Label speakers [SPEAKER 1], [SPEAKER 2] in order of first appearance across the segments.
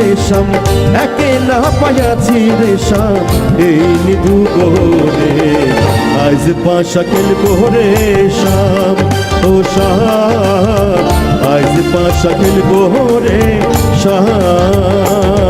[SPEAKER 1] রেশম একেলা পাইয়াছি রেশম এই নিধু গোরে আজ পাশা খেলবো রেশম ও শাম আজ পাশা খেলবো রে শাম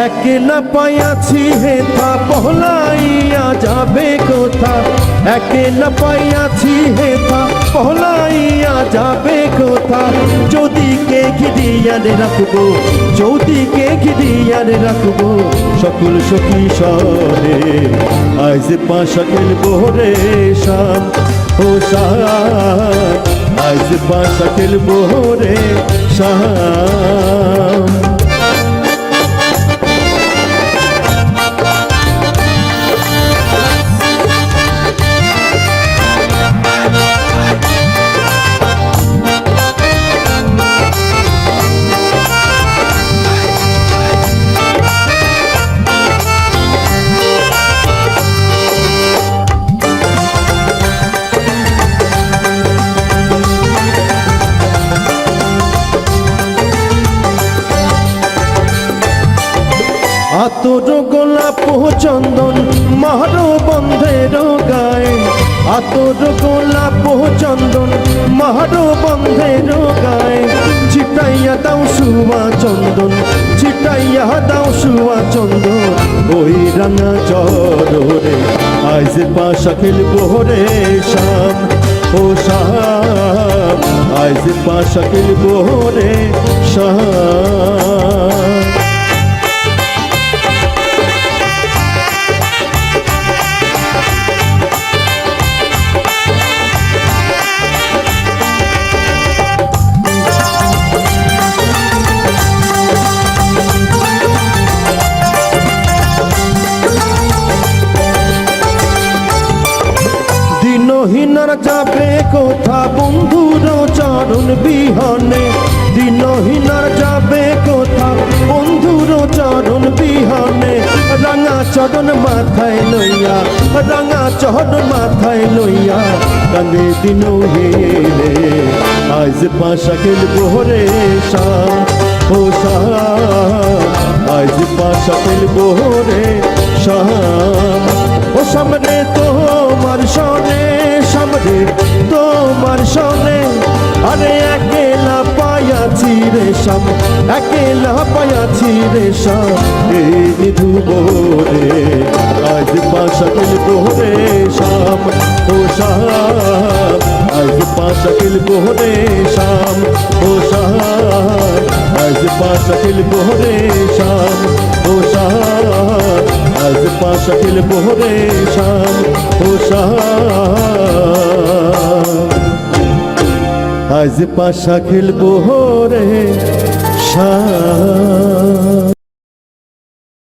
[SPEAKER 1] একেলা পাইয়াছি হেথা পহলাইয়া যাবে কোথা একেলা পাইয়াছি হেথা পহলাইয়া যাবে কোথা যদি কে ঘিরিয়ারে রাখবো যদি কে ঘিরিয়ারে রাখবো সকল সখী সরে আজ পাশা খেলবো রে শাম ও শাম আজ পাশা খেলবো রে শাম আতর গোলাপ চন্দন মারো বন্ধের গায়ে আতর গোলাপ চন্দন মারো বন্ধের গায়ে ছিটাইয়া দাও সুয়া চন্দন ছিটাইয়া দাও সুয়া চন্দন ওই রাঙা চররে আজ পাশা খেলবো রে শাম ও শাম আজ পাশা খেলবো রে শাম দিনহীনার যাবে কোথা বন্ধুর চরণ বিহনে দিনহীনার যাবে কোথা বন্ধুর চরণ বিহনে রাঙা চরণ মাথায় লইয়া রাঙা চরণ মাথায় লইয়া কান্দে দিনহীনে আজ পাশা খেলবো রে শাম ও শাম আজ পাশা খেলবো রে শাম ও সামনে তোমার সনে সামনে তোমার সনে আরে একেলা পাইয়াছি রেশম একেলা পাইয়াছি রেশম এই নিধু রে আজ পাশা খেলবো রে শাম ও শাম আজ পাশা খেলবো রে শাম ও শাম আজ পাশা খেলবো রে শাম ও শাম আজ পাশা খেলবো রে শাম ও শাম আজ পাশা খেলবো রে শাম।